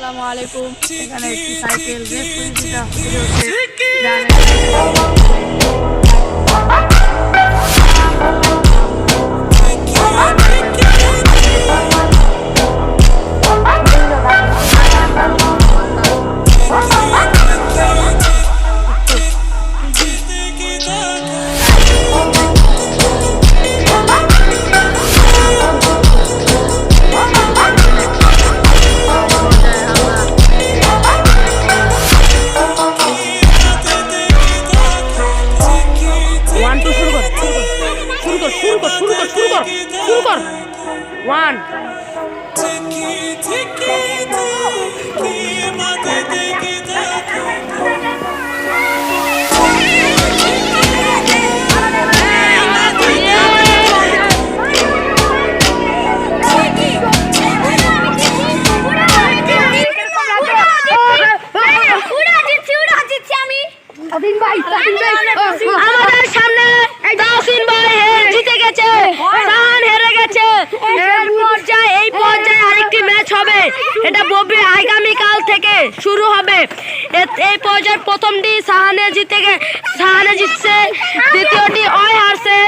আসসালামু আলাইকুম। এখানে একটি সাইকেল রেস প্রতিযোগিতা শুরু কর। ওয়ান আমাদের সামনে তাহসিন ভাই জিতে গেছে, সাহান হেরে গেছে। এই পর্যায়ে আরেকটি ম্যাচ হবে, এটা আগামীকাল থেকে শুরু হবে। এই পর্যায়ের প্রথমটি সাহানে জিতছে, দ্বিতীয়টি অয় হারছে,